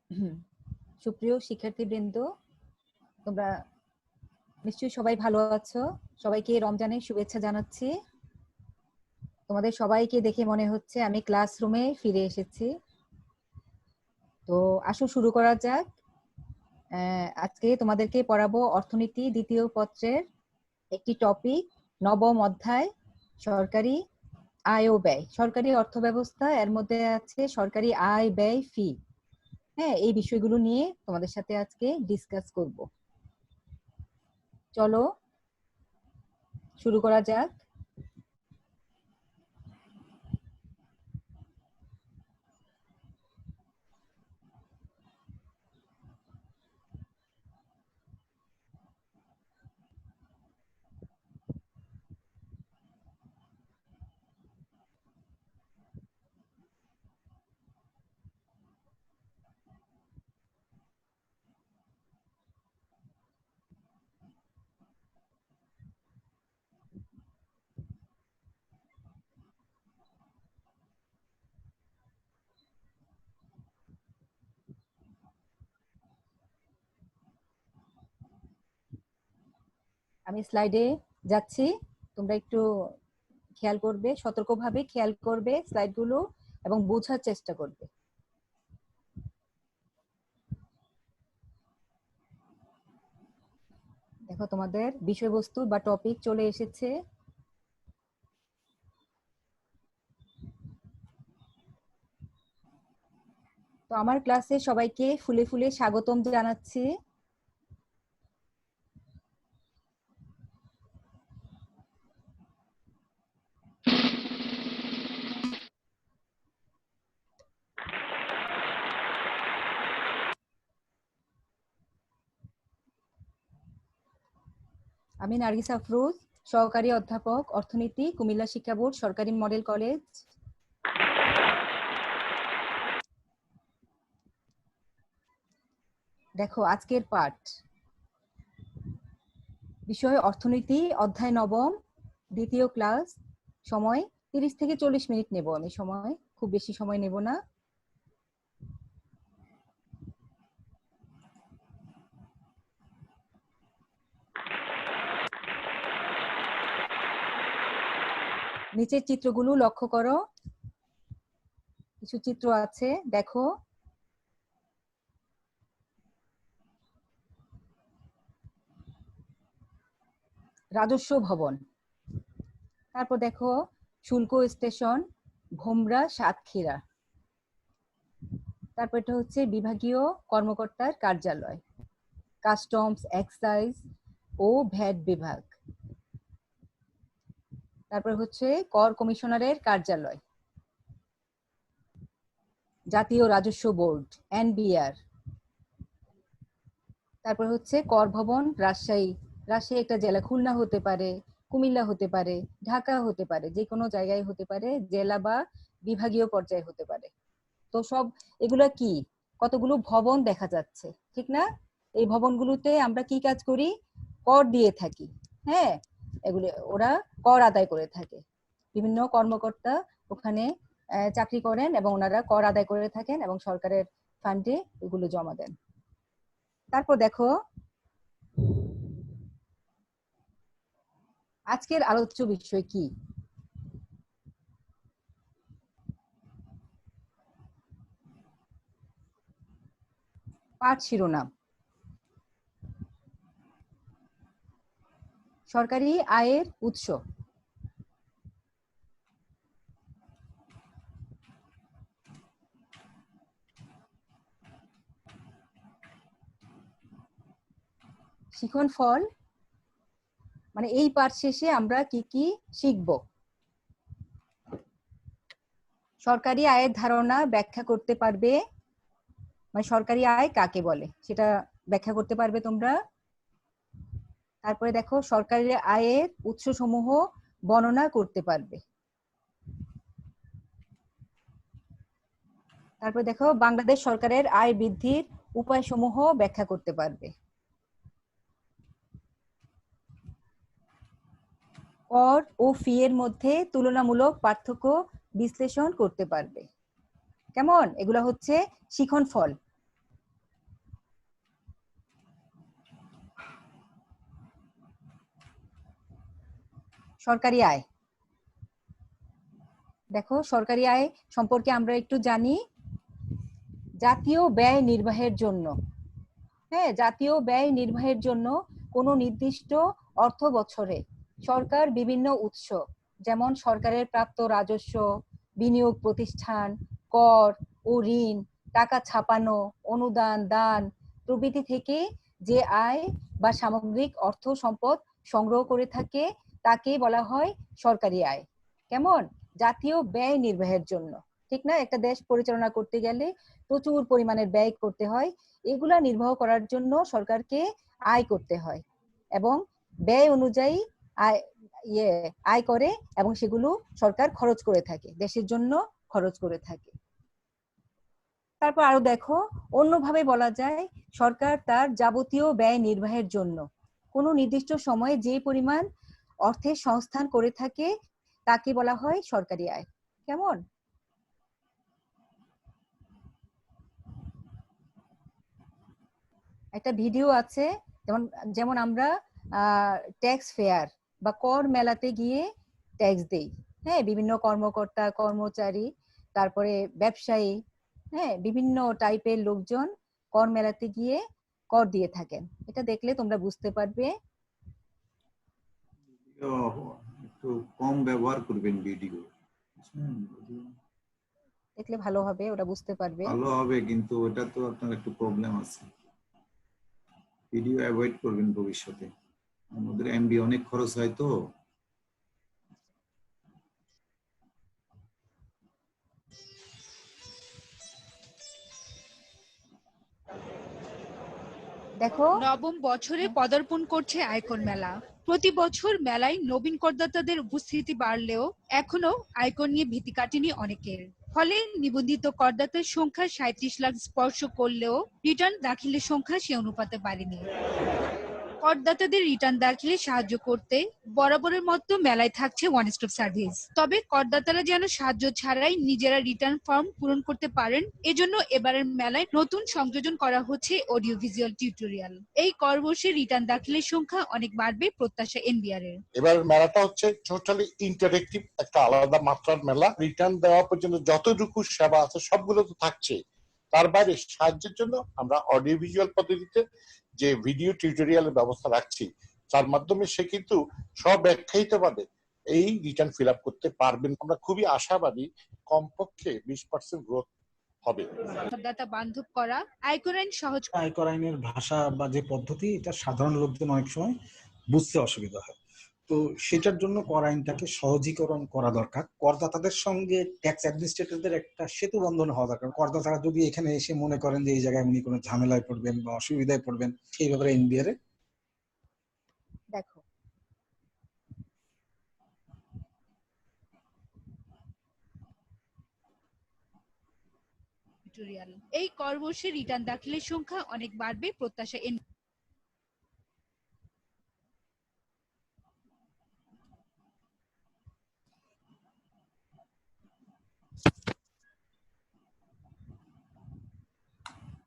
হুম, সুপ্রিয় শিক্ষার্থীবৃন্দ, তোমরা নিশ্চয়ই সবাই ভালো আছো। সবাইকে রমজানের শুভেচ্ছা জানাচ্ছি। তোমাদের সবাইকে দেখে মনে হচ্ছে আমি ক্লাসরুমে ফিরে এসেছি। তো আসো শুরু করা যাক। আজকে তোমাদেরকে পড়াবো অর্থনীতি দ্বিতীয় পত্রের একটি টপিক, নবম অধ্যায়, সরকারি আয় ও ব্যয়, সরকারি অর্থব্যবস্থা। এর মধ্যে আছে সরকারি আয়, ব্যয়, ফি। হ্যাঁ, এই বিষয়গুলো নিয়ে তোমাদের সাথে আজকে ডিসকাস করব। চলো শুরু করা যাক। আমি স্লাইডে যাচ্ছি, তোমরা একটু খেয়াল করবে, সতর্কভাবে খেয়াল করবে স্লাইডগুলো এবং বোঝার চেষ্টা করবে। দেখো তোমাদের বিষয়বস্তু বা টপিক চলে এসেছে। তো আমার ক্লাসে সবাইকে ফুলে ফুলে স্বাগতম জানাচ্ছি। আমি নার্গিস আফরোজ, সহকারী অধ্যাপক, অর্থনীতি, কুমিল্লা শিক্ষা বোর্ড সরকারি মডেল কলেজ। দেখো আজকের পাঠ, বিষয় অর্থনীতি, অধ্যায় নবম, দ্বিতীয় ক্লাস। সময় 30 থেকে 40 মিনিট নেব আমি, সময় খুব বেশি সময় নেব না। নিচের চিত্রগুলো লক্ষ্য করো, কিছু চিত্র আছে দেখো। রাজস্ব ভবন, তারপর দেখো শুল্ক স্টেশন, ভোমরা, সাতক্ষীরা। তারপর এটা হচ্ছে বিভাগীয় কর্মকর্তার কার্যালয়, কাস্টমস, এক্সাইজ ও ভ্যাট বিভাগ। তারপর হচ্ছে কর কমিশনারের কার্যালয়, জাতীয় রাজস্ব বোর্ড, এনবিআর। তারপর হচ্ছে কর ভবন, রাজশাহী। রাজশাহী একটা জেলা, খুলনা হতে পারে, কুমিল্লা হতে পারে, ঢাকা হতে পারে, যে কোনো জায়গায় হতে পারে, জেলা বা বিভাগীয় পর্যায়ে হতে পারে। তো সব এগুলা কি, কতগুলো ভবন দেখা যাচ্ছে, ঠিক না? এই ভবনগুলোতে আমরা কি কাজ করি? কর দিয়ে থাকি। হ্যাঁ, এগুলো ওরা কর আদায় করে থাকে। বিভিন্ন কর্মকর্তা ওখানে চাকরি করেন এবং ওনারা কর আদায় করে থাকেন এবং সরকারের ফান্ডে এগুলো জমা দেন। তারপর দেখো আজকের আলোচ্য বিষয় কি। পাঠ শিরোনাম, সরকারি আয়ের উৎস। শিখন ফল, মানে এই পাঠ শেষে আমরা কি কি শিখব। সরকারি আয়ের ধারণা ব্যাখ্যা করতে পারবে, মানে সরকারি আয় কাকে বলে সেটা ব্যাখ্যা করতে পারবে তোমরা। তারপরে দেখো সরকারি আয়ের উৎসসমূহ বর্ণনা করতে পারবে। তারপরে দেখো বাংলাদেশ সরকারের আয় বৃদ্ধির উপায়সমূহ ব্যাখ্যা করতে পারবে। কর ও ফি এর মধ্যে তুলনামূলক পার্থক্য বিশ্লেষণ করতে পারবে। কেমন? এগুলো হচ্ছে শিখন ফল। সরকারি আয়। দেখো সরকারি আয় সম্পর্কে আমরা একটু জানি। জাতীয় ব্যয় নির্বাহের জন্য, হ্যাঁ, জাতীয় ব্যয় নির্বাহের জন্য কোনো নির্দিষ্ট অর্থ বছরে সরকার বিভিন্ন উৎস, যেমন সরকারের প্রাপ্ত রাজস্ব, বিনিয়োগ প্রতিষ্ঠান, কর ও ঋণ, টাকা ছাপানো, অনুদান, দান প্রভৃতি থেকে যে আয় বা সামগ্রিক অর্থ সম্পদ সংগ্রহ করে থাকে তাকে বলা হয় সরকারি আয়। কেমন? জাতীয় ব্যয় নির্বাহের জন্য, ঠিক না? একটা দেশ পরিচালনা করতে গেলে প্রচুর পরিমাণের ব্যয় করতে হয়, এগুলা নির্বাহ করার জন্য সরকারকে আয় করতে হয় এবং ব্যয় অনুযায়ী আয় আয় করে এবং সেগুলো সরকার খরচ করে থাকে, দেশের জন্য খরচ করে থাকে। তারপর আরো দেখো, অন্যভাবে বলা যায় সরকার তার যাবতীয় ব্যয় নির্বাহের জন্য কোনো নির্দিষ্ট সময়ে যে পরিমাণ অর্থের সংস্থান করে থাকে তাকে বলা হয় সরকারি আয়। কেমন? একটা ভিডিও আছে, যেমন যেমন আমরা ট্যাক্স ফেয়ার বা কর মেলাতে গিয়ে ট্যাক্স দেই, হ্যাঁ, বিভিন্ন কর্মকর্তা কর্মচারী, তারপরে ব্যবসায়ী, হ্যাঁ, বিভিন্ন টাইপের লোকজন কর মেলাতে গিয়ে কর দিয়ে থাকেন। এটা দেখলে তোমরা বুঝতে পারবে। একটু কম ব্যবহার করবেন ভিডিও, দেখলে ভালো হবে, ওরা বুঝতে পারবে। ভালো হবে, কিন্তু ওটা তো আপনার একটু প্রবলেম আছে। ভিডিও অ্যাভয়েড করবেন ভবিষ্যতে, আমাদের এমবি অনেক খরচ হয় তো। দেখো নবম বছরে পদার্পণ করছে আয়কর মেলা। প্রতি বছর মেলায় নবীন করদাতাদের উপস্থিতি বাড়লেও এখনো আয়কর নিয়ে ভীতি কাটেনি অনেকের। ফলে নিবন্ধিত করদাতার সংখ্যা ৩৭ লাখ স্পর্শ করলেও রিটার্ন দাখিলের সংখ্যা সে অনুপাতে পারেনি। করদাতাদের রিটার্ন দাখিলে সাহায্য করতে বরাবরের মতো মেলায় থাকছে ওয়ান স্টপ সার্ভিস। তবে করদাতারা যেন সাহায্য ছাড়াই নিজেরা রিটার্ন ফর্ম পূরণ করতে পারেন, এজন্য এবারের মেলায় নতুন সংযোজন করা হচ্ছে অডিও ভিজুয়াল টিউটোরিয়াল। এই করবর্ষে রিটার্ন দাখিলের সংখ্যা অনেক বাড়বে প্রত্যাশা এনবিআর এর। এবার মেলাটা হচ্ছে টোটালি ইন্টারেক্টিভ, একটা আলাদা মাত্রার মেলা। রিটার্ন দেওয়া পর্যন্ত যতটুকু সেবা আছে সবগুলো তো থাকছে, তার বাইরে সাহায্যের জন্য আমরা অডিও ভিজুয়াল পদ্ধতিতে যে ভিডিও টিউটোরিয়ালের ব্যবস্থা রাখছি, তার মাধ্যমে সে কিন্তু স্বব্যাখ্যায়িতভাবে এই রিটার্ন ফিল আপ করতে পারবেন। আমরা খুবই আশাবাদী কমপক্ষে 20% গ্রোথ হবে। করদাতা বান্ধব করা আয়কর আইন সহজ। আয়কর আইনের ভাষা বা যে পদ্ধতি, এটা সাধারণ লোকজন অনেক সময় বুঝতে অসুবিধা হয়, তো সেটার জন্য কর আইনটাকে সহজীকরণ করা দরকার। করদাতাদের সঙ্গে ট্যাক্স অ্যাডমিনিস্ট্রেটরদের একটা সেতু বন্ধন হওয়া দরকার। করদাতারা যদি এখানে এসে মনে করেন যে এই জায়গায় উনি কোনো ঝামেলায় পড়বেন বা অসুবিধায় পড়বেন, সেই ব্যাপারে এনবিআর দেখো টিউটোরিয়াল। এই করবর্ষে রিটার্ন দাখিলের সংখ্যা অনেক বাড়বে প্রত্যাশা এন।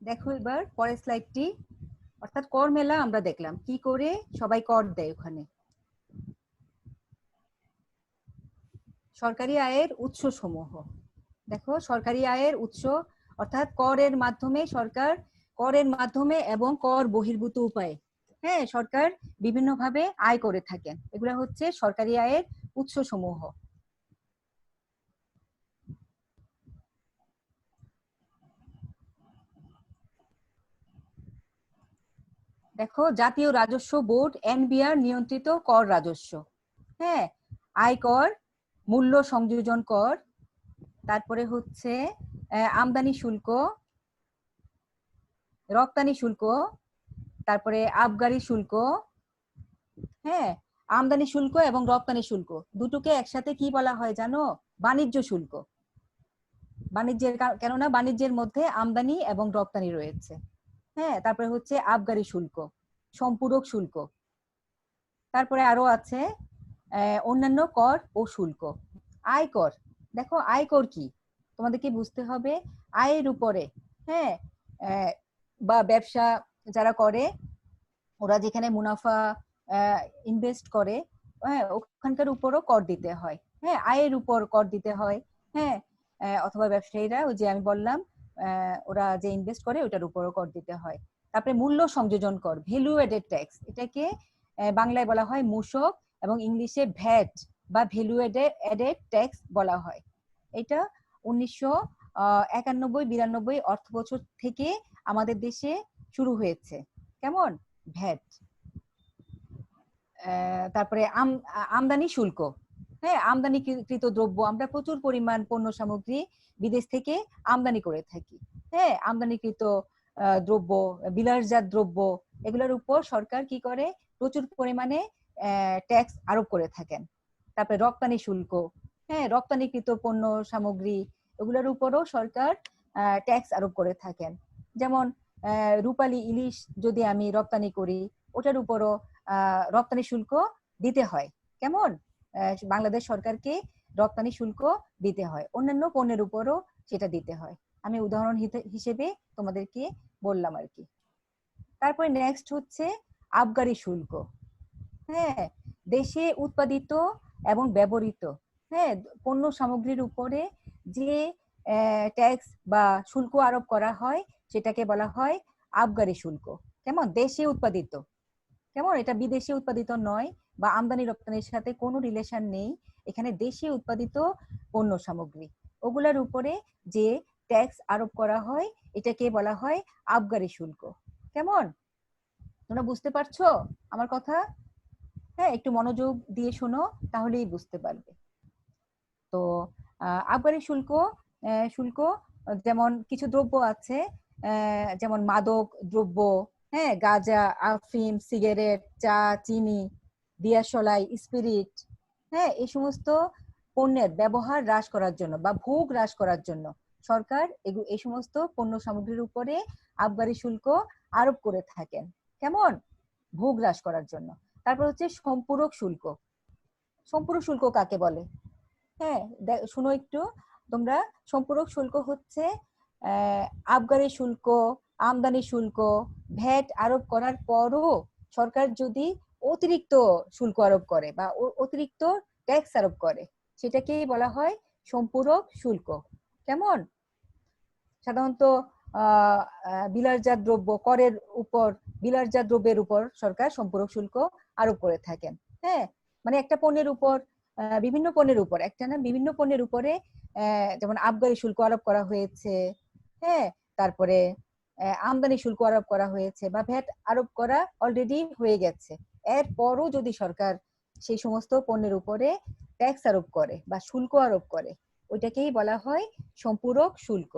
দেখো এবার পরের স্লাইডটি, অর্থাৎ কর মেলা আমরা দেখলাম কি করে সবাই কর দেয় ওখানে। সরকারি আয়ের উৎস সমূহ দেখো, সরকারি আয়ের উৎস অর্থাৎ করের মাধ্যমে, সরকার করের মাধ্যমে এবং কর বহির্ভূত উপায়ে, হ্যাঁ, সরকার বিভিন্নভাবে আয় করে থাকেন। এগুলো হচ্ছে সরকারি আয়ের উৎস সমূহ। দেখো, জাতীয় রাজস্ব বোর্ড এনবিআর নিয়ন্ত্রিত কর রাজস্ব, হ্যাঁ, আয়কর, মূল্য সংযোজন কর, তারপরে হচ্ছে আমদানি শুল্ক, রপ্তানি শুল্ক, তারপরে আবগারি শুল্ক, হ্যাঁ, আমদানি শুল্ক এবং রপ্তানি শুল্ক দুটোকে একসাথে কি বলা হয় জানো? বাণিজ্য শুল্ক। বাণিজ্যের, কেননা বাণিজ্যের মধ্যে আমদানি এবং রপ্তানি রয়েছে, হ্যাঁ। তারপরে হচ্ছে আবগারি শুল্ক, সম্পূরক শুল্ক, তারপরে আরো আছে অন্যান্য কর ও শুল্ক। আয়কর, দেখো আয়কর কি তোমাদেরকে বুঝতে হবে। আয়ের উপরে, হ্যাঁ, বা ব্যবসা যারা করে, ওরা যেখানে মুনাফা ইনভেস্ট করে, হ্যাঁ ওখানকার উপরও কর দিতে হয়। হ্যাঁ আয়ের উপর কর দিতে হয়। হ্যাঁ অথবা ব্যবসায়ীরা ওই যে আমি বললাম ওরা যে ইনভেস্ট করে ওটার উপরও কর দিতে হয়। তারপরে মূল্য সংযোজন কর, ভ্যালু এডেড ট্যাক্স, এটাকে বাংলায় বলা হয় মূসক এবং ইংলিশে ভ্যাট বা ভ্যালু এডেড ট্যাক্স বলা হয়। এটা 1991-92 অর্থ বছর থেকে আমাদের দেশে শুরু হয়েছে। কেমন? ভ্যাট। তারপরে আমদানি শুল্ক। হ্যাঁ আমদানিকৃত দ্রব্য, আমরা প্রচুর পরিমাণ পণ্য সামগ্রী বিদেশ থেকে আমদানি করে থাকি। হ্যাঁ আমদানিকৃত দ্রব্য, বিলাসজাত দ্রব্য, এগুলোর উপর সরকার কি করে? প্রচুর পরিমাণে ট্যাক্স আরোপ করে থাকেন। তারপরে রপ্তানি শুল্ক, হ্যাঁ রপ্তানিকৃত পণ্য সামগ্রী এগুলোর উপরও সরকার ট্যাক্স আরোপ করে থাকেন। যেমন রূপালী ইলিশ যদি আমি রপ্তানি করি ওটার উপরও রপ্তানি শুল্ক দিতে হয়। কেমন? বাংলাদেশ সরকারকে রপ্তানি শুল্ক দিতে হয়, অন্যান্য পণ্যের উপরও সেটা দিতে হয়। আমি উদাহরণ হিসেবে তোমাদেরকে বললাম আর কি। তারপরে নেক্সট হচ্ছে আবগারি শুল্ক। হ্যাঁ দেশে উৎপাদিত এবং ব্যবহৃত হ্যাঁ পণ্য সামগ্রীর উপরে যে ট্যাক্স বা শুল্ক আরোপ করা হয় সেটাকে বলা হয় আবগারি শুল্ক। কেমন? দেশে উৎপাদিত, কেমন? এটা বিদেশে উৎপাদিত নয় বা আমদানি রপ্তানির সাথে কোনো রিলেশন নেই, এখানে দেশে উৎপাদিত পণ্য সামগ্রী ওগুলার উপরে যে ট্যাক্স আরোপ করা হয় এটাকে বলা হয় আবগারি শুল্ক। কেমন? তোমরা বুঝতে পারছো আমার কথা? হ্যাঁ একটু মনোযোগ দিয়ে শোনো তাহলেই বুঝতে পারবে। তো আবগারি শুল্ক শুল্ক যেমন কিছু দ্রব্য আছে যেমন মাদক দ্রব্য, হ্যাঁ গাঁজা, আফিম, সিগারেট, চা, চিনি, দিয়াশলাই, স্পিরিট, হ্যাঁ এই সমস্ত পণ্যের ব্যবহার হ্রাস করার জন্য বা ভোগ হ্রাস করার জন্য সরকার এই সমস্ত পণ্য সামগ্রীর উপরে আবগারি শুল্ক আরোপ করে থাকেন। কেমন? ভোগ হ্রাস করার জন্য। তারপর হচ্ছে সম্পূরক শুল্ক। সম্পূরক শুল্ক কাকে বলে? হ্যাঁ শুনো একটু তোমরা। সম্পূরক শুল্ক হচ্ছে আবগারি শুল্ক, আমদানি শুল্ক, ভ্যাট আরোপ করার পরও সরকার যদি অতিরিক্ত শুল্ক আরোপ করে বা অতিরিক্ত ট্যাক্স আরোপ করে সেটাকেই বলা হয় সম্পূরক শুল্ক। কেমন? সাধারণত বিলাসজাত দ্রব্য করের উপর, বিলাসজাত দ্রব্যের উপর সরকার সম্পূরক শুল্ক আরোপ করে থাকেন। হ্যাঁ মানে একটা পণ্যের উপর বিভিন্ন পণ্যের উপর, একটা না বিভিন্ন পণ্যের উপরে যেমন আবগারি শুল্ক আরোপ করা হয়েছে, হ্যাঁ তারপরে আমদানি শুল্ক আরোপ করা হয়েছে বা ভ্যাট আরোপ করা অলরেডি হয়ে গেছে, এরপরও যদি সরকার সেই সমস্ত পণ্যের উপরে ট্যাক্স আরোপ করে বা শুল্ক আরোপ করে ওইটাকেই বলা হয় সম্পূরক শুল্ক।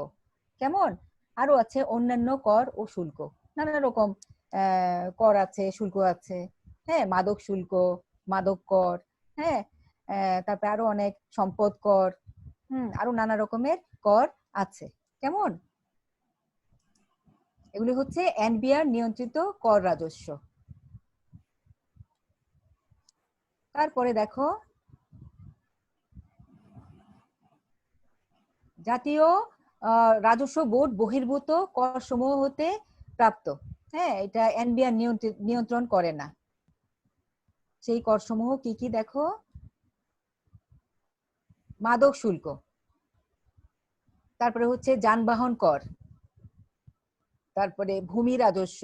কেমন? আরো আছে অন্যান্য কর ও শুল্ক, নানা রকম কর আছে, শুল্ক আছে। হ্যাঁ মাদক শুল্ক, মাদক কর, হ্যাঁ তারপরে আরো অনেক সম্পদ কর, আরো নানা রকমের কর আছে। কেমন? এগুলি হচ্ছে এনবিআর নিয়ন্ত্রিত কর রাজস্ব। তারপরে দেখো জাতীয় রাজস্ব বোর্ড বহির্ভূত কর সমূহ হতে প্রাপ্ত, হ্যাঁ এটা এনবিআর নিয়ন্ত্রণ করে না। সেই কর সমূহ কি কি দেখো? মাদক শুল্ক, তারপরে হচ্ছে যানবাহন কর, তারপরে ভূমি রাজস্ব,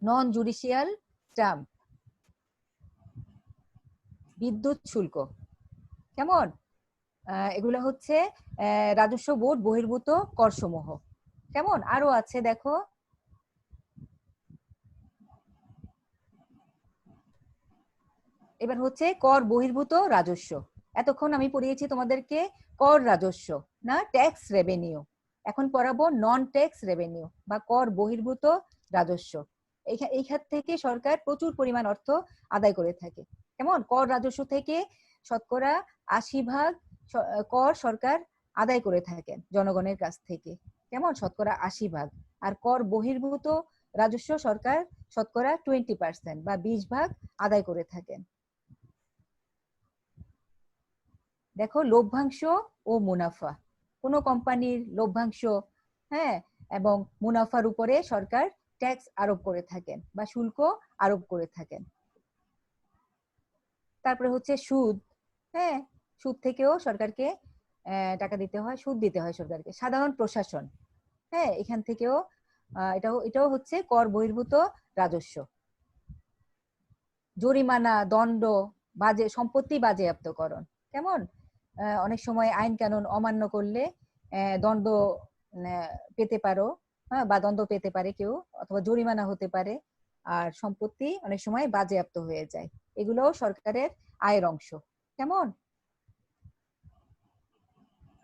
নন জুডিশিয়াল স্ট্যাম্প, বিদ্যুৎ শুল্ক। কেমন? এগুলো হচ্ছে রাজস্ব বোর্ড বহির্ভূত কর সমূহ। কেমন? আরো আছে দেখো এবার হচ্ছে কর বহির্ভূত রাজস্ব। এতক্ষণ আমি পড়িয়েছি তোমাদেরকে কর রাজস্ব না ট্যাক্স রেভিনিউ, এখন পড়াবো নন ট্যাক্স রেভিনিউ বা কর বহির্ভূত রাজস্ব। এই খাত থেকে সরকার প্রচুর পরিমাণ অর্থ আদায় করে থাকে। কেমন? কর রাজস্ব থেকে শতকরা 80% কর সরকার আদায় করে থাকেন জনগণের কাছ থেকে। কেমন? শতকরা 80%। আর কর বহির্ভূত রাজস্ব সরকার শতকরা 20% বা 20% আদায় করে থাকেন। দেখো লভ্যাংশ ও মুনাফা, কোন কোম্পানির লভ্যাংশ হ্যাঁ এবং মুনাফার উপরে সরকার ট্যাক্স আরোপ করে থাকেন বা শুল্ক আরোপ করে থাকেন। তারপরে হচ্ছে সুদ। হ্যাঁ, সুদ থেকেও সরকারকে টাকা দিতে হয়, সুদ দিতে হয় সরকারকে। সাধারণ প্রশাসন, হ্যাঁ, এখান থেকেও এটাও হচ্ছে কর বহির্ভূত রাজস্ব। জরিমানা, দণ্ড, সম্পত্তি বাজেয়াপ্তকরণ। কেমন? অনেক সময় আইন কানুন অমান্য করলে দণ্ড পেতে পারো, হ্যাঁ, বা দণ্ড পেতে পারে কেউ, অথবা জরিমানা হতে পারে। আর সম্পত্তি অনেক সময় বাজেয়াপ্ত হয়ে যায়। এগুলোও সরকারের আয়ের অংশ। কেমন?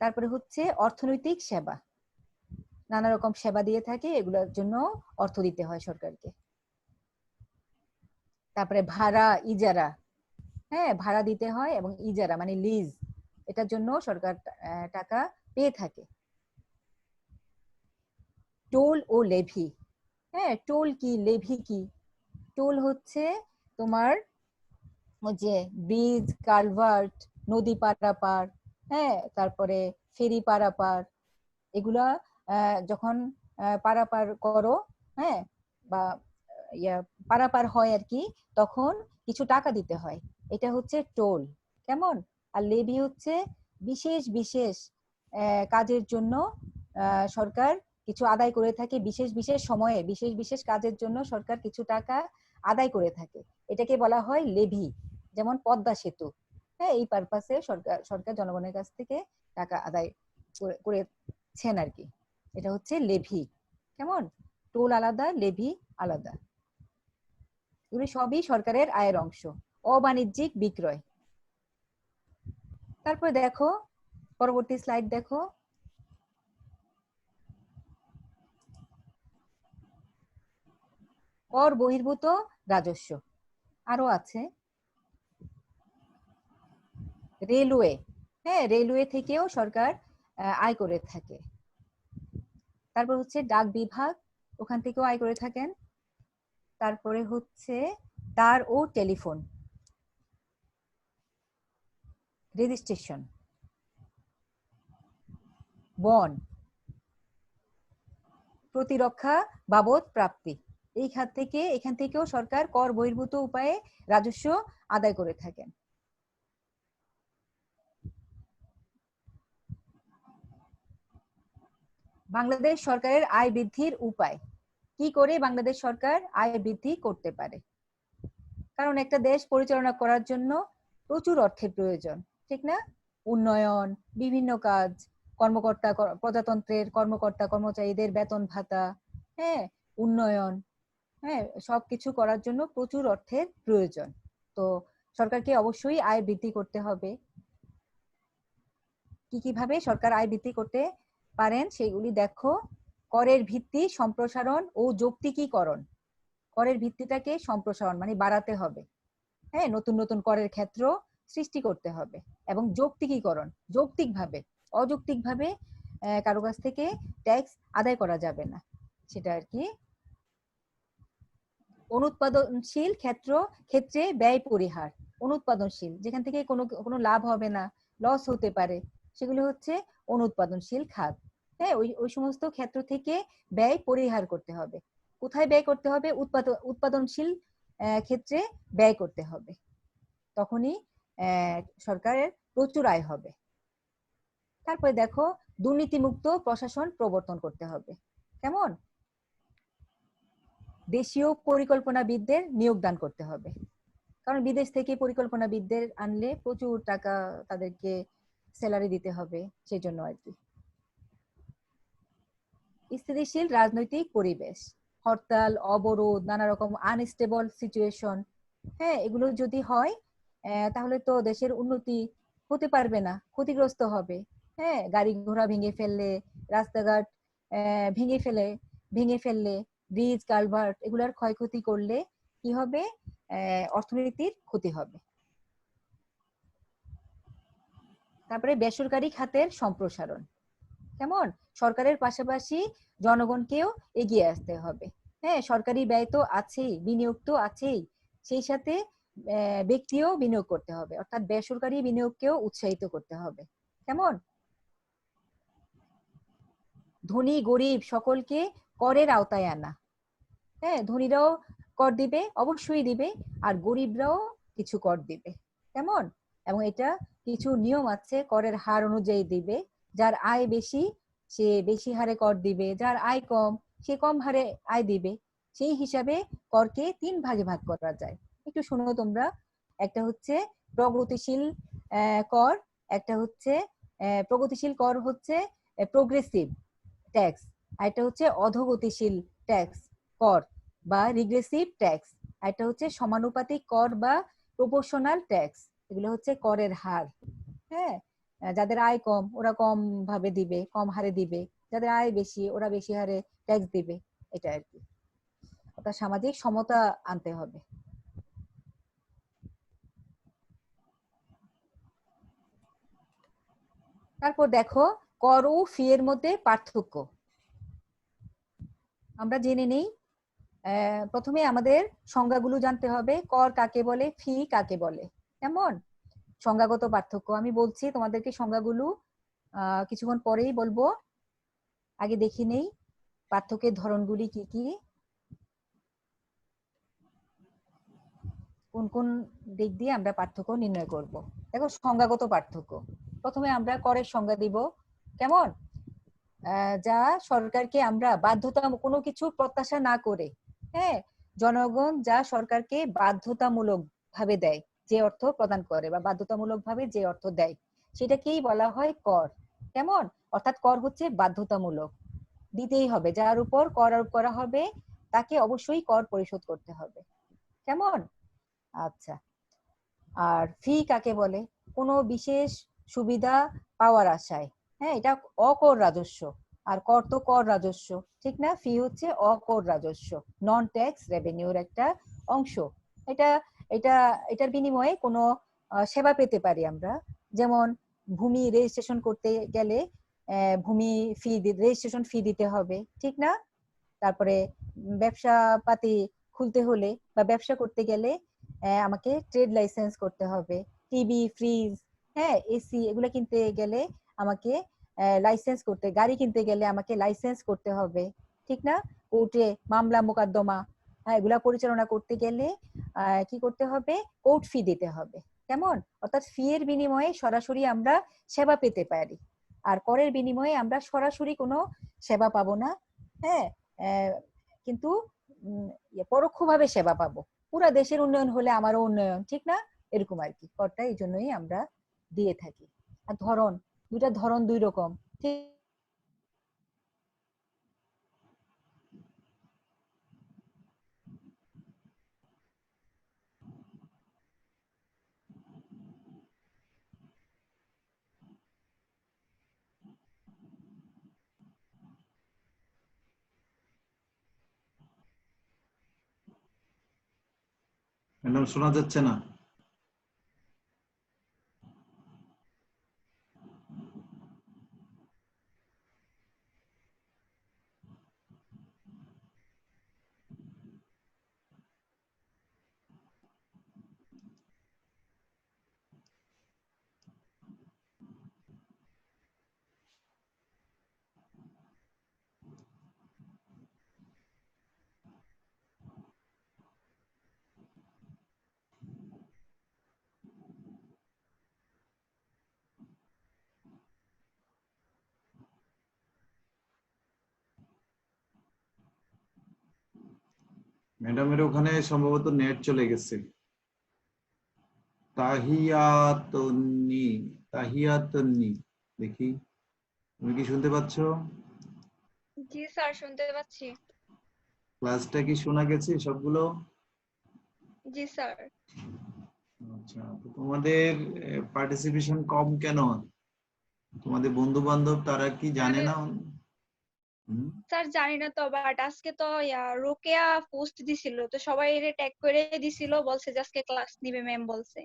তারপরে হচ্ছে অর্থনৈতিক সেবা, নানা রকম সেবা দিয়ে থাকে, এগুলোর জন্য অর্থ দিতে হয় সরকারকে। তারপরে ভাড়া, ইজারা, হ্যাঁ, ভাড়া দিতে হয়, এবং ইজারা মানে লিজ, এটার জন্য সরকার টাকা পেয়ে থাকে। টোল ও লেভি। হ্যাঁ, টোল কি, লেভি কি? টোল হচ্ছে তোমার যে ব্রিজ, কালভার্ট, নদী পারাপার, হ্যাঁ, তারপরে ফেরি পারাপার, এগুলা যখন পারাপার করো, হ্যাঁ, বা পারাপার হয় আর কি, তখন কিছু টাকা দিতে হয়, এটা হচ্ছে টোল। কেমন? আর লেভি হচ্ছে বিশেষ বিশেষ কাজের জন্য সরকার কিছু আদায় করে থাকে, বিশেষ বিশেষ সময়ে বিশেষ বিশেষ কাজের জন্য সরকার কিছু টাকা আদায় করে থাকে, এটাকে বলা হয় লেভি। যেমন পদ্মা সেতু, হ্যাঁ, এই পারপাসে সরকার জনগণের কাছ থেকে টাকা আদায় করেছেন আর কি, এটা হচ্ছে লেভি। কেমন? টোল আলাদা, লেভি আলাদা। এগুলি সবই সরকারের আয়ের অংশ। অবাণিজ্যিক বিক্রয়। তারপরে দেখো, পরবর্তী স্লাইড দেখো। কর বহির্ভূত রাজস্ব আরো আছে। রেলওয়ে, হ্যাঁ, রেলওয়ে থেকেও সরকার আয় করে থাকে। তারপর হচ্ছে ডাক বিভাগ, ওখান থেকেও আয় করে থাকেন। তারপরে হচ্ছে তার ও টেলিফোন, রেজিস্ট্রেশন, বন, প্রতিরক্ষা বাবদ প্রাপ্তি, এই খাত থেকে, এখান থেকেও সরকার কর বহির্ভূত উপায়ে রাজস্ব আদায় করে থাকেন। বাংলাদেশ সরকারের আয় বৃদ্ধির উপায় কি করে বাংলাদেশ সরকার আয় বৃদ্ধি করতে পারে? কারণ একটা দেশ পরিচালনা করার জন্য প্রচুর অর্থের প্রয়োজন, ঠিক না? উন্নয়ন, বিভিন্ন কাজ, প্রজাতন্ত্রের কর্মকর্তা কর্মচারীদের বেতন ভাতা, হ্যাঁ, উন্নয়ন, হ্যাঁ, সবকিছু করার জন্য প্রচুর অর্থের প্রয়োজন। তো সরকারকে অবশ্যই আয় বৃদ্ধি করতে হবে। কিভাবে সরকার আয় বৃদ্ধি করতে পারেন সেগুলি দেখো। করের ভিত্তি সম্প্রসারণ ও যৌক্তিকীকরণ। করের ভিত্তিটাকে সম্প্রসারণ মানে বাড়াতে হবে, হ্যাঁ, নতুন নতুন করের ক্ষেত্র সৃষ্টি করতে হবে, এবং যৌক্তিকীকরণ, যৌক্তিকভাবে, অযৌক্তিকভাবে কারো কাছ থেকে ট্যাক্স আদায় করা যাবে না, সেটা আর কি। অনুৎপাদনশীল ক্ষেত্রে ব্যয় পরিহার। অনুৎপাদনশীল, যেখান থেকে কোনো লাভ হবে না, লস হতে পারে, সেগুলো হচ্ছে অনুৎপাদনশীল খাত। হ্যাঁ, ওই সমস্ত ক্ষেত্র থেকে ব্যয় পরিহার করতে হবে। কোথায় ব্যয় করতে হবে? উৎপাদনশীল ক্ষেত্রে ব্যয় করতে হবে, তখনই সরকারের প্রচুর আয় হবে। তারপরে দেখো, দুর্নীতিমুক্ত প্রশাসন প্রবর্তন করতে হবে। কেমন? দেশীয় পরিকল্পনাবিদদের নিয়োগ দান করতে হবে, কারণ বিদেশ থেকে পরিকল্পনাবিদদের আনলে প্রচুর টাকা তাদেরকে স্যালারি দিতে হবে, সেই জন্য আর কি। স্থিতিশীল রাজনৈতিক পরিবেশ, হরতাল, অবরোধ, নানা রকম আনস্টেবল সিচুয়েশন, হ্যাঁ, এগুলো যদি হয় তাহলে তো দেশের উন্নতি হতে পারবে না, ক্ষতিগ্রস্ত হবে। হ্যাঁ, গাড়ি ঘোড়া ভেঙে ফেললে, রাস্তাঘাট ভেঙে ফেললে, ব্রিজ, কালভার্ট এগুলার ক্ষয়ক্ষতি করলে কি হবে? অর্থনীতির ক্ষতি হবে। তারপরে বেসরকারি খাতের সম্প্রসারণ। কেমন? সরকারের পাশাপাশি জনগণকেও এগিয়ে আসতে হবে। হ্যাঁ, সরকারি ব্যয় তো আছেই, বিনিয়োগ তো আছেই, সেই সাথে ব্যক্তিও বিনিয়োগ করতে হবে, অর্থাৎ বেসরকারি বিনিয়োগকেও উৎসাহিত করতে হবে। কেমন? ধনী গরিব সকলকে করের আওতায় আনা। হ্যাঁ, ধনীরাও কর দিবে, অবশ্যই দিবে, আর গরিবরাও কিছু কর দিবে। কেমন? এবং এটা কিছু নিয়ম আছে, করের হার অনুযায়ী দিবে। যার আয় বেশি সে বেশি হারে কর দিবে, যার আয় কম সে কম হারে আয় দিবে। সেই হিসাবে করকে 3 ভাগে ভাগ করা যায়। একটু শোনো তোমরা। একটা হচ্ছে প্রগতিশীল কর, একটা হচ্ছে প্রগতিশীল কর হচ্ছে প্রোগ্রেসিভ ট্যাক্স, আর একটা হচ্ছে অধোগতিশীল ট্যাক্স কর বা রিগ্রেসিভ ট্যাক্স, আর একটা হচ্ছে সমানুপাতিক কর বা প্রপোর্শনাল ট্যাক্স। এগুলো হচ্ছে করের হার। হ্যাঁ, যাদের আয় কম ওরা কম ভাবে দিবে, কম হারে দিবে, যাদের আয় বেশি ওরা বেশি হারে ট্যাক্স দিবে। এটা আর কি, অর্থাৎ সামাজিক সমতা আনতে হবে। তারপর দেখো কর ও ফি এর মধ্যে পার্থক্য আমরা জেনে নেই। প্রথমে আমাদের সংজ্ঞাগুলো জানতে হবে, কর কাকে বলে, ফি কাকে বলে। কেমন? সংজ্ঞাগত পার্থক্য আমি বলছি তোমাদেরকে, সংজ্ঞাগুলো কিছুক্ষণ পরেই বলবো। আগে দেখি নেই পার্থক্যের ধরনগুলি কি কি, কোন কোন দিক দিয়ে আমরা পার্থক্য নির্ণয় করব। দেখো সংজ্ঞাগত পার্থক্য, প্রথমে আমরা করের সংজ্ঞা দিব। কেমন? যা সরকারকে আমরা বাধ্যতা কোনো কিছু প্রত্যাশা না করে, হ্যাঁ, জনগণ যা সরকারকে বাধ্যতামূলক ভাবে দেয়, যে অর্থ প্রদান করে বা বাধ্যতামূলক ভাবে যে অর্থ দেয় সেটাকেই বলা হয় কর। কেমন? অর্থাৎ কর হচ্ছে বাধ্যতামূলক, দিতেই হবে, যার উপর কর আরোপ করা হবে তাকে অবশ্যই কর পরিশোধ করতে হবে। কেমন? আচ্ছা, আর ফি কাকে বলে? কোনো বিশেষ সুবিধা পাওয়ার আশায়, হ্যাঁ, এটা অকর রাজস্ব, আর কর তো কর রাজস্ব, ঠিক না? ফি হচ্ছে অকর রাজস্ব, নন ট্যাক্স রেভিনিউর একটা অংশ। এটা এটা এটার বিনিময়ে কোনো সেবা পেতে পারি আমরা। যেমন ভূমি রেজিস্ট্রেশন করতে গেলে ভূমি ফি, রেজিস্ট্রেশন ফি দিতে হবে, ঠিক না? তারপরে ব্যবসা পাতি খুলতে হলে বা ব্যবসা করতে গেলে আমাকে ট্রেড লাইসেন্স করতে হবে। টিভি, ফ্রিজ, হ্যাঁ, এসি এগুলো কিনতে গেলে আমাকে লাইসেন্স করতে, গাড়ি কিনতে গেলে আমাকে লাইসেন্স করতে হবে, ঠিক না? কোর্টে মামলা মোকদ্দমা, হ্যাঁ, এগুলা পরিচালনা করতে গেলে কি করতে হবে? কোর্ট ফি দিতে হবে। কেমন? অর্থাৎ ফি এর বিনিময়ে সরাসরি আমরা সেবা পেতে পারি, আর করের বিনিময়ে আমরা সরাসরি কোনো সেবা পাবো না। হ্যাঁ, কিন্তু পরোক্ষভাবে সেবা পাবো। পুরা দেশের উন্নয়ন হলে আমারও উন্নয়ন, ঠিক না? এরকম আর কি, করটা এই জন্যই আমরা দিয়ে থাকি। আর ধরন, দুইটা ধরন দুই রকম, ঠিক? ম্যাডাম শোনা যাচ্ছে না? ম্যাডামের ওখানে সম্ভবত নেট চলে গেছে। তাহিয়াতুন্নি, তাহিয়াতুন্নি, দেখি তুমি কি শুনতে পাচ্ছ? জি স্যার, শুনতে পাচ্ছি। ক্লাসটা কি শোনা গেছে সবগুলো? জি স্যার। আচ্ছা, তো তোমাদের পার্টিসিপেশন কম কেন? তোমাদের বন্ধু বান্ধব তারা কি জানে না? স্যার জানি না তো, বাট আজকে তো রোকেয়া পোস্ট দিছিল, তো সবাই এর ট্যাগ করে দিছিল, বলছে যে আজকে ক্লাস নিবে ম্যাম বলছে।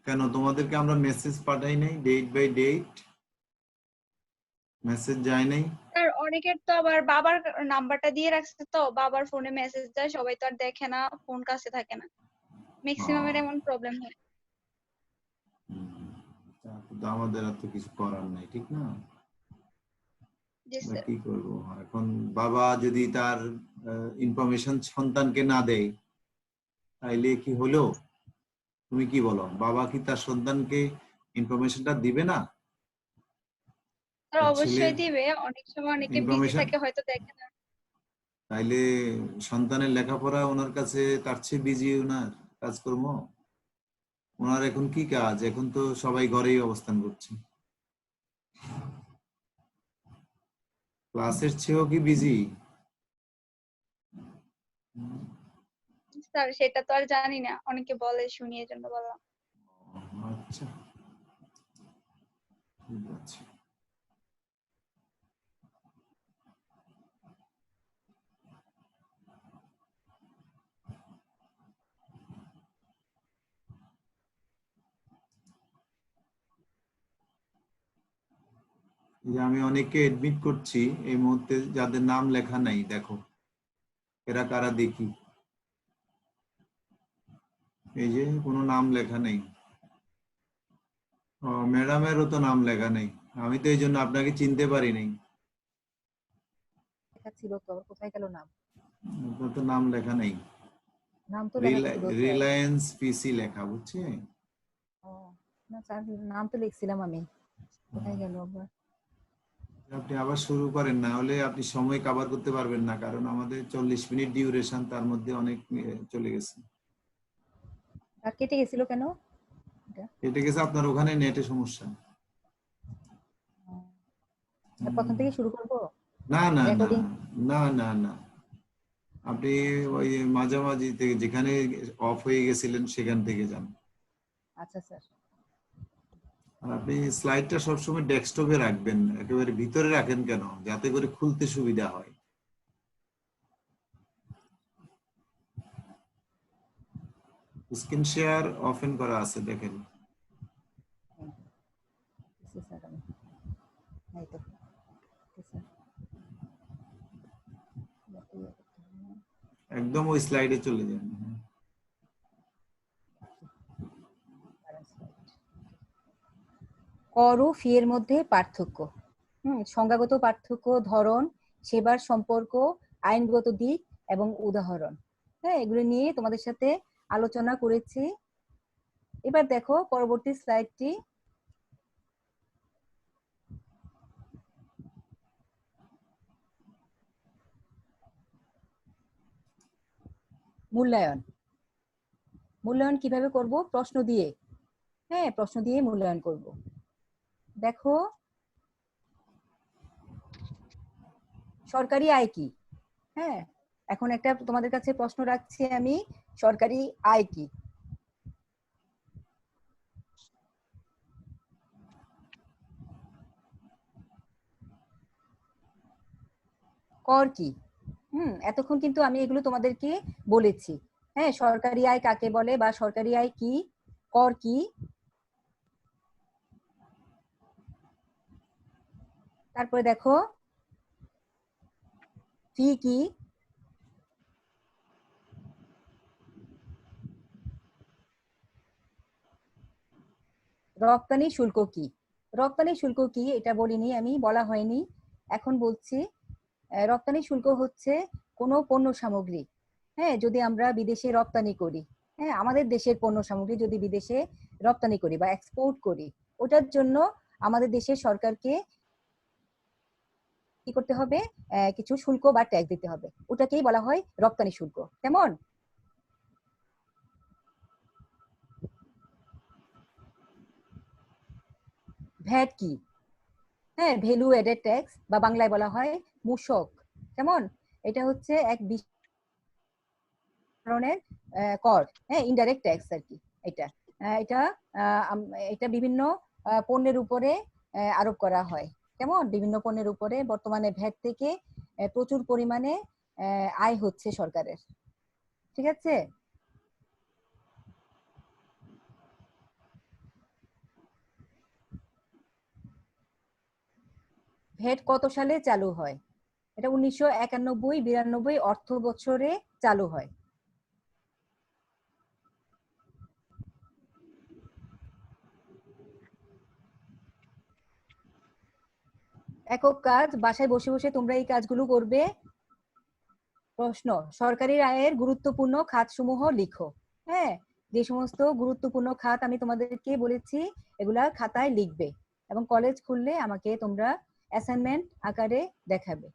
কেন তোমাদেরকে আমরা মেসেজ পাঠাই নাই? ডেট বাই ডেট মেসেজ যায় নাই? স্যার অনেকের তো আবার বাবার নাম্বারটা দিয়ে রাখছে, তো বাবার ফোনে মেসেজ যায়, সবাই তো আর দেখে না, ফোন কাছে থাকে না, ম্যাক্সিমামের এমন প্রবলেম হয়। তো আমাদের আর তো কিছু করার নাই, ঠিক না? জি স্যার। কি করব এখন? বাবা যদি তার ইনফরমেশন সন্তানকে না দেয় তাইলে কি হলো? তুমি কি বলো, বাবা কি তার সন্তানকে ইনফরমেশনটা দিবে না? স্যার তার অবশ্যই ছেলের দিবে, অনেক সময় অনেকে বিজি ইনফরমেশন, থাকে হয়তো দেখে না। তাইলে সন্তানের লেখাপড়া ওনার কাছে তার চেয়ে বিজি ওনার কাজকর্ম। ওনার এখন কি কাজ? এখন তো সবাই ঘরেই অবস্থান করছে, ক্লাসের চেয়েও কি বিজি? স্যার সেটা তো আর জানি না, অনেকে বলে শুনি এজন্য বললাম। আচ্ছা, ঠিক আছে। এই যে আমি অনেককে এডমিট করছি এই মুহূর্তে, যাদের নাম লেখা নাই, দেখো এরা কারা দেখি। এই যে কোনো নাম লেখা নেই। ও, ম্যাডামেরও তো নাম লেখা নেই। আমি তো এই জন্য আপনাকে চিনতে পারি নাই। লেখা ছিল তো, কোথায় গেল নাম? আপনার তো নাম লেখা নেই। নাম তো লেখা ছিল স্যার। রিলায়েন্স পিসি লেখা, বুঝছে? ও না স্যার, নাম তো লিখছিলাম আমি, কোথায় গেল আবার? আপনি আবার শুরু করেন, না হলে আপনি সময় কভার করতে পারবেন না, কারণ আমাদের 40 মিনিট ডিউরেশন, তার মধ্যে অনেক চলে গেছে। আর কেটে গেছিল কেন এটা? এটা গেছে আপনার ওখানে নেটে সমস্যা। আর প্রথম থেকে শুরু করব? না না না রেকর্ডিং? না না না, আপনি ওই মাঝামাঝি থেকে যেখানে অফ হয়ে গেছিলেন সেখান থেকে যান। আচ্ছা স্যার। আর আপনি স্লাইডটা সবসময় ডেস্কটপে রাখবেন, একেবারে ভিতরে রাখেন কেন? যাতে করে খুলতে সুবিধা হয়। স্ক্রিন শেয়ার অফেন করা আছে, দেখেন। স্যার আমি এই তো স্যার, একদম ওই স্লাইডে চলে যান। কর ও ফি এর মধ্যে পার্থক্য, সংজ্ঞাগত পার্থক্য, ধরন, সেবার সম্পর্ক, আইনগত দিক এবং উদাহরণ, হ্যাঁ এগুলো নিয়ে তোমাদের সাথে আলোচনা করেছি। এবার দেখো পরবর্তী স্লাইডটি। মূল্যায়ন। মূল্যায়ন কিভাবে করব? প্রশ্ন দিয়ে, হ্যাঁ প্রশ্ন দিয়ে মূল্যায়ন করব। দেখো সরকারি আয় কি? হ্যাঁ এখন একটা তোমাদের কাছে প্রশ্ন রাখছি আমি, সরকারি আয় কি? কর কি? এতক্ষণ কিন্তু আমি এগুলো তোমাদেরকে বলেছি। হ্যাঁ সরকারি আয় কাকে বলে বা সরকারি আয় কি, কর কি। তারপরে দেখো ফি কি, রপ্তানি শুল্ক কি? রপ্তানি শুল্ক কি এটা বলিনি আমি, বলা হয়নি, এখন বলছি। রপ্তানি শুল্ক হচ্ছে কোনো পণ্য সামগ্রী, হ্যাঁ যদি আমরা বিদেশে রপ্তানি করি, হ্যাঁ আমাদের দেশের পণ্য সামগ্রী যদি বিদেশে রপ্তানি করি বা এক্সপোর্ট করি, ওটার জন্য আমাদের দেশের সরকারকে কি করতে হবে? কিছু শুল্ক বা ট্যাক্স দিতে হবে, ওটাকেই বলা হয় রপ্তানি শুল্ক। কেমন? ভ্যাট কি? হ্যাঁ ভ্যালু এডেড ট্যাক্স বা বাংলায় বলা হয় মূসক। কেমন? এটা হচ্ছে এক ধরনের কর, হ্যাঁ ইনডাইরেক্ট ট্যাক্স আর কি। এটা এটা এটা বিভিন্ন পণ্যের উপরে আরোপ করা হয়। কেমন? বিভিন্ন পণ্যের উপরে বর্তমানে ভ্যাট থেকে প্রচুর পরিমাণে আয় হচ্ছে সরকারের। ঠিক আছে? ভ্যাট কত সালে চালু হয়? এটা 1991-92 অর্থ বছরে চালু হয়। একক কাজ, বাসায় বসে বসে তোমরা এই কাজগুলো করবে। প্রশ্ন: সরকারি আয়ের গুরুত্বপূর্ণ খাতসমূহ লিখো। হ্যাঁ যে সমস্ত গুরুত্বপূর্ণ খাত আমি তোমাদেরকে বলেছি এগুলা খাতায় লিখবে এবং কলেজ খুললে আমাকে তোমরা অ্যাসাইনমেন্ট আকারে দেখাবে।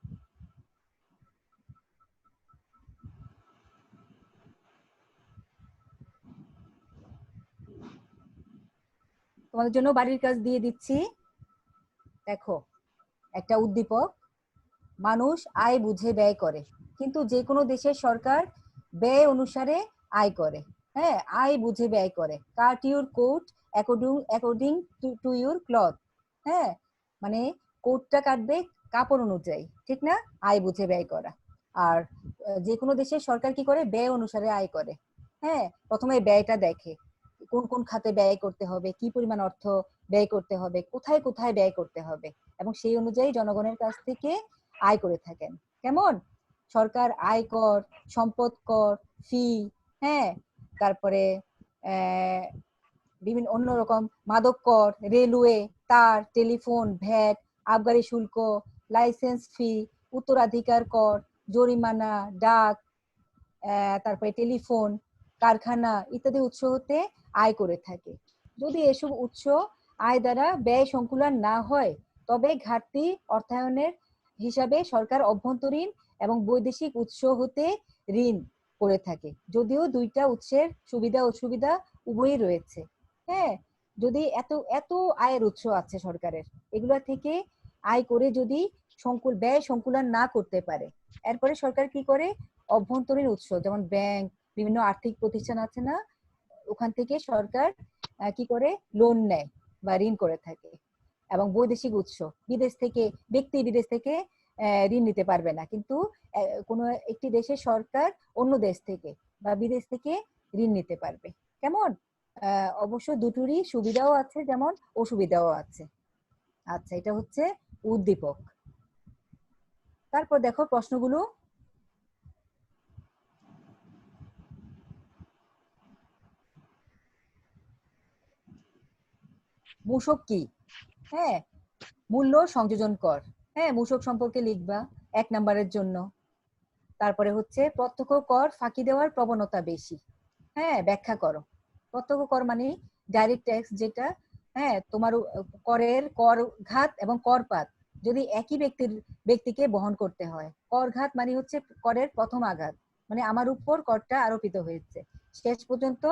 তোমাদের জন্য বাড়ির কাজ দিয়ে দিচ্ছি। দেখো, একটা উদ্দীপক, মানুষ আয় বুঝে ব্যয় করে, কিন্তু যে কোনো দেশের সরকার ব্যয় অনুসারে আয় করে। হ্যাঁ, আয় বুঝে ব্যয় করে। Cut your coat according to your cloth. হ্যাঁ, মানে কোটটা কাটবে কাপড় অনুযায়ী, ঠিক না? আয় বুঝে ব্যয় করা। আর যে কোনো দেশের সরকার কি করে? ব্যয় অনুসারে আয় করে। হ্যাঁ, প্রথমে ব্যয়টা দেখে কোন কোন খাতে ব্যয় করতে হবে, কি পরিমাণ অর্থ ব্যয় করতে হবে, কোথায় কোথায় ব্যয় করতে হবে, এবং সেই অনুযায়ী জনগণের কাছ থেকে আয় করে থাকেন। কেমন? সরকার আয়কর, সম্পদ কর, ফি, হ্যাঁ, তারপরে বিভিন্ন অন্যরকম মাদক কর, রেলওয়ে, তার, টেলিফোন, ভ্যাট, আবগারি শুল্ক, লাইসেন্স ফি, উত্তরাধিকার কর, জরিমানা, ডাক, তারপরে টেলিফোন, কারখানা ইত্যাদি উৎস হতে আয় করে থাকে। যদি এসব উৎস আয় দ্বারা ব্যয় সংকুলান না হয়, তবে ঘাটতি অর্থায়নের হিসাবে সরকার অভ্যন্তরীণ এবং বৈদেশিক উৎস হতে ঋণ করে থাকে। যদিও দুইটা উৎসের সুবিধা অসুবিধা উভয়ই রয়েছে। হ্যাঁ, যদি এত এত আয়ের উৎস আছে সরকারের, এগুলা থেকে আয় করে যদি ব্যয় সংকুলান না করতে পারে, এরপরে সরকার কি করে? অভ্যন্তরীণ উৎস, যেমন ব্যাংক, বিভিন্ন আর্থিক প্রতিষ্ঠান আছে না, ওখান থেকে সরকার কি করে? লোন নেয় বা ঋণ করে থাকে। এবং বৈদেশিক উৎস, বিদেশ থেকে, ব্যক্তি বিদেশ থেকে ঋণ নিতে পারবে না, কিন্তু কোনো একটি দেশের সরকার অন্য দেশ থেকে বা বিদেশ থেকে ঋণ নিতে পারবে। কেমন? অবশ্য দুটোরই সুবিধাও আছে যেমন অসুবিধাও আছে। আচ্ছা, এটা হচ্ছে উদ্দীপক। তারপর দেখো প্রশ্নগুলো। মূসক কি? হ্যাঁ, মূল্য সংযোজন কর। হ্যাঁ, মূসক সম্পর্কে লিখবা 1 নাম্বারের জন্য। তারপরে হচ্ছে প্রত্যক্ষ কর ফাঁকি দেওয়ার প্রবণতা বেশি। হ্যাঁ, ব্যাখ্যা করো। প্রত্যক্ষ কর মানে ডাইরেক্ট ট্যাক্স, যেটা হ্যাঁ তোমার করের করঘাত এবং করপাত যদি একই ব্যক্তিকে বহন করতে হয়। করঘাত মানে হচ্ছে করের প্রথম আঘাত, মানে আমার উপর করটা আরোপিত হয়েছে, শেষ পর্যন্ত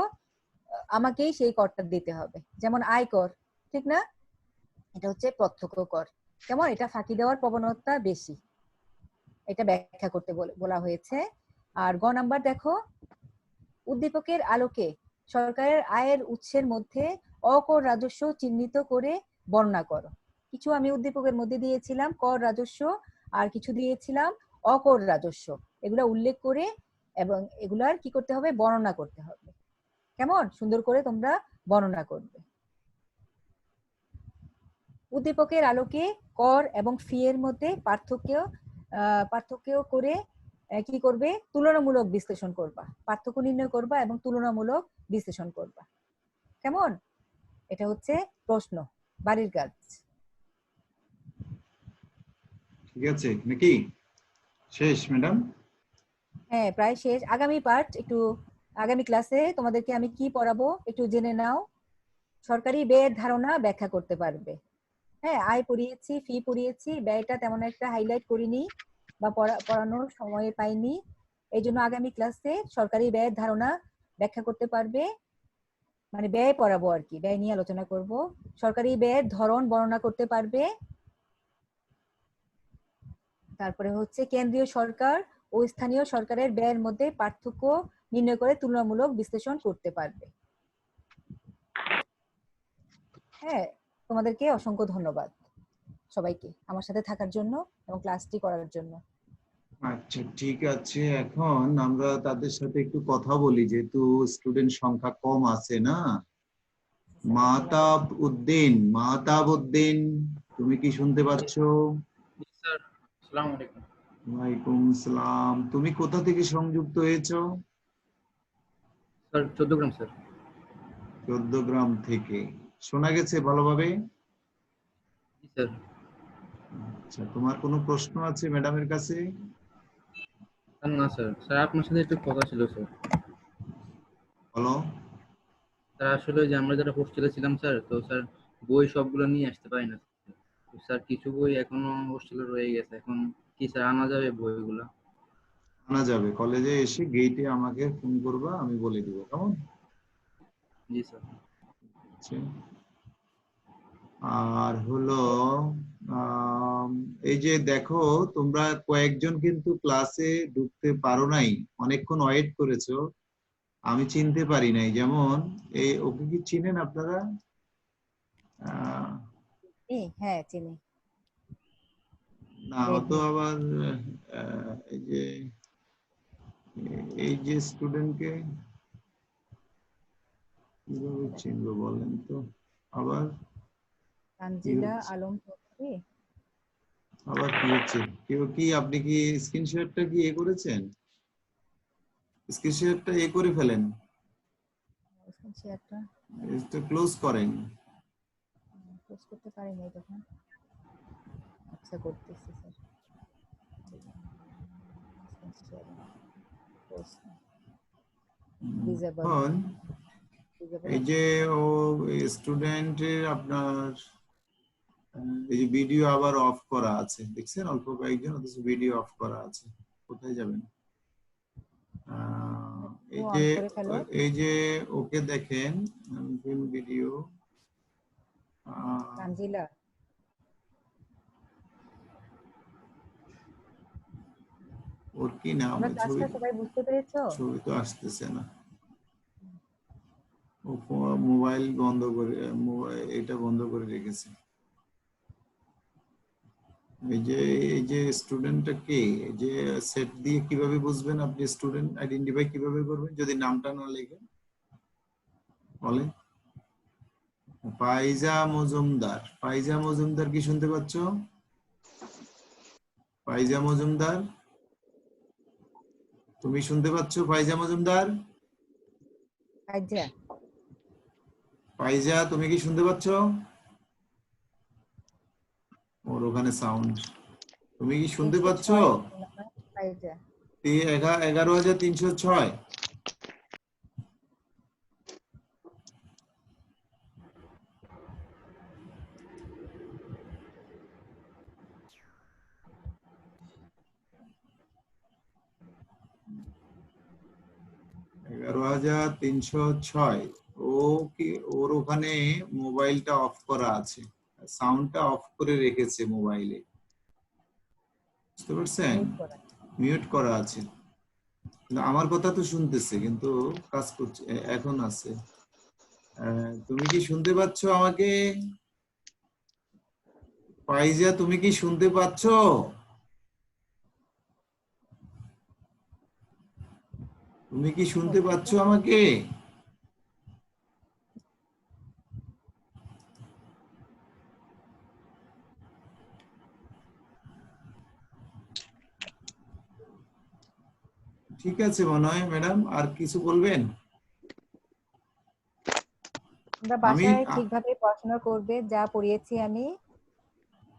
আমাকেই সেই করটা দিতে হবে। যেমন আয়কর, ঠিক না? এটা হচ্ছে প্রত্যক্ষ কর। কেমন? এটা ফাঁকি দেওয়ার প্রবণতা বেশি, এটা ব্যাখ্যা করতে বলা হয়েছে। আর গ নাম্বার দেখো, উদ্দীপকের আলোকে সরকারের আয়ের উৎসের মধ্যে অকর রাজস্ব চিহ্নিত করে বর্ণনা করো। কিছু আমি উদ্দীপকের মধ্যে দিয়েছিলাম কর রাজস্ব, আর কিছু দিয়েছিলাম অকর রাজস্ব। এগুলা উল্লেখ করে এবং এগুলার কি করতে হবে? বর্ণনা করতে হবে। কেমন? সুন্দর করে তোমরা বর্ণনা করবে। উদ্দীপকের আলোকে কর এবং ফি এর মধ্যে পার্থক্য করে কি করবে? তুলনামূলক বিশ্লেষণ করবা, পার্থক্য নির্ণয় করবা এবং তুলনামূলক বিশ্লেষণ করবা। কেমন? এটা হচ্ছে প্রশ্ন, বাড়ির কাজ। ঠিক আছে নাকি? শেষ ম্যাডাম? হ্যাঁ, প্রায় শেষ। আগামী পার্ট একটু, আগামী ক্লাসে তোমাদেরকে আমি কি পড়াবো একটু জেনে নাও। সরকারি ব্যয়ের ধারণা ব্যাখ্যা করতে পারবে। হ্যাঁ, আয় পড়িয়েছি, ফি পড়িয়েছি, ব্যয়টা তেমন একটা হাইলাইট করিনি বা পড়ানোর সময় পাইনি। এই জন্য আগামী ক্লাসে সরকারি ব্যয়ের ধারণা ব্যাখ্যা করতে পারবে, মানে ব্যয় পড়াবো আর কি, ব্যয় নিয়ে আলোচনা করব। সরকারি ব্যয়ের ধরন বর্ণনা করতে পারবে। তারপরে হচ্ছে কেন্দ্রীয় সরকার ও স্থানীয় সরকারের ব্যয়ের মধ্যে পার্থক্য নির্ণয় করে তুলনামূলক বিশ্লেষণ করতে পারবে। হ্যাঁ, তোমাদেরকে অসংখ্য ধন্যবাদ সবাইকে আমার সাথে থাকার জন্য এবং ক্লাসটি করার জন্য। আচ্ছা, ঠিক আছে। এখন আমরা তাদের সাথে একটু কথা বলি, যেহেতু স্টুডেন্ট সংখ্যা কম আছে না। মাহতাব উদ্দিন, তুমি কি শুনতে পাচ্ছ? স্যার, আসসালামু আলাইকুম। ওয়ালাইকুম আসসালাম। তুমি কোথা থেকে সংযুক্ত হয়েছো? স্যার, 14 গ্রাম স্যার। 14 গ্রাম থেকে। শোনা গেছে ভালোভাবে? জি স্যার। আচ্ছা, তোমার কোনো প্রশ্ন আছে ম্যাডামের কাছে? না স্যার, স্যার আপনার সাথে একটু কথা ছিল স্যার। বলো। স্যার আসলে যে আমরা যারা হোস্টেলে ছিলাম স্যার, তো স্যার বই সবগুলো নিয়ে আসতে পারি না। তো স্যার কিছু বই এখনো হোস্টেলে রয়ে গেছে, এখন কি স্যার আনা যাবে বইগুলা? আনা যাবে, কলেজে এসে গেটে আমাকে ফোন করবা, আমি বলে দিব, কেমন? জি স্যার। আচ্ছা। আর হলো এই যে দেখো, তোমরা কয়েকজন কিন্তু ক্লাসে ঢুকতে পারো নাই, অনেকক্ষণ ওয়েট করেছো, আমি চিনতে পারি নাই। যেমন এই ওকে কি চিনেন আপনারা? আহ, হ্যাঁ চিনি। না, ও তো আবার এই যে স্টুডেন্টকে কিভাবে চিনবো বলেন তো? আবার তানজিলা আলম চৌধুরী। আবার কি হচ্ছে? কেউ কি, আপনি কি স্ক্রিন শেয়ারটা কি করেছেন? স্ক্রিন শেয়ারটা করে ফেলেন, শেয়ারটা এটা ক্লোজ করেন। পোস্ট করতে পারি নাই তখন। আচ্ছা করতেছি স্যার। ডিসেবল এখন এই যে ও স্টুডেন্টের আপনার এই যে ভিডিও আবার অফ করা আছে, দেখছেন? অল্প কয়েকজন, অথচ ভিডিও অফ করা আছে। কোথায় যাবেন? এই যে ওকে দেখেন, ভিডিও তানজিলা। ওর কি নাম? ক্লাসটা সবাই বুঝতে পেরেছো? ছবি তো আসতেছে না। ও মোবাইল বন্ধ করে, এটা বন্ধ করে রেখেছে। এই যে স্টুডেন্টটা কে? এই যে সেট দিয়ে কিভাবে বুঝবেন আপনি? স্টুডেন্ট আইডেন্টিফাই কিভাবে করবেন যদি নামটা না লেখেন? বলে ফাইজা মজুমদার। ফাইজা মজুমদার কি শুনতে পাচ্ছ? ফাইজা মজুমদার, তুমি শুনতে পাচ্ছ? ফাইজা মজুমদার, ফাইজা তুমি কি শুনতে পাচ্ছ? ওর ওখানে সাউন্ড, তুমি কি শুনতে পাচ্ছ? 11,306। ও কি, ওর ওখানে মোবাইলটা অফ করা আছে, সাউন্ডটা অফ করে রেখেছে মোবাইলে, বুঝতে পারছেন? মিউট করা আছে, কিন্তু আমার কথা তো শুনতেছে, কিন্তু কাজ করছে এখন আছে। তুমি কি শুনতে পাচ্ছ আমাকে? ফাইজা তুমি কি শুনতে পাচ্ছ? তুমি কি শুনতে পাচ্ছ আমাকে? ঠিক আছে মনে হয় ম্যাডাম, আর কিছু বলবেন? তোমরা বাসায় ঠিকভাবে পড়াশোনা করবে, যা পড়িয়েছি আমি।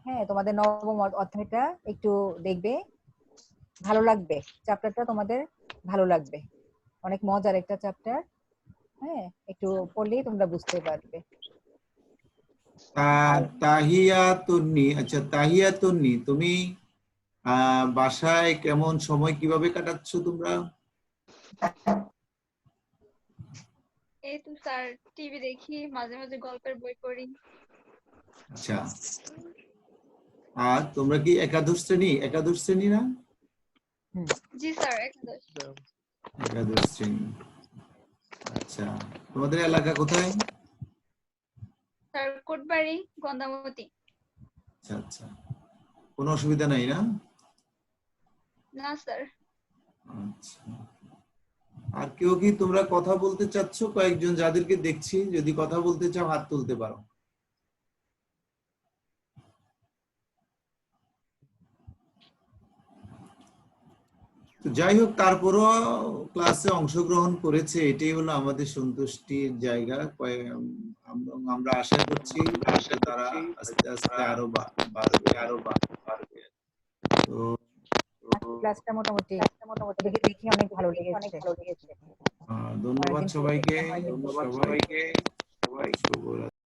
হ্যাঁ, তোমাদের নবম অধ্যায়টা একটু দেখবে, ভালো লাগবে। চ্যাপ্টারটা তোমাদের ভালো লাগবে, অনেক মজার একটা চ্যাপ্টার। হ্যাঁ, একটু পড়লেই তোমরা বুঝতে পারবে। তাহিয়াতুন্নি, আচ্ছা তাহিয়াতুন্নি, তুমি বাসায় কেমন সময় কিভাবে কাটাচ্ছ তোমরা? এই তো স্যার টিভি দেখি, মাঝে মাঝে গল্পের বই পড়ি। আচ্ছা, আর তোমরা কি একাদশ শ্রেণী না? জি স্যার, একাদশ শ্রেণী। আচ্ছা, তোমাদের এলাকা কোথায়? স্যার কোটবাড়ি, গন্ধামতি। আচ্ছা আচ্ছা, কোনো অসুবিধা নাই না? না স্যার। আচ্ছা, আর কেউ কি তোমরা কথা বলতে চাচ্ছ? কয়েকজন যাদেরকে দেখছি, যদি কথা বলতে চাও হাত তুলতে পারো। তো যাই হোক, তারপরও ক্লাসে অংশগ্রহণ করেছে, এটাই হলো আমাদের সন্তুষ্টির জায়গা। আমরা আশা করছি তারা আস্তে আস্তে আরো বাড়বে। তো ক্লাসটা মোটামুটি দেখে অনেক ভালো লেগেছে। ধন্যবাদ সবাইকে। ধন্যবাদ সবাইকে। শুভরাত্রি।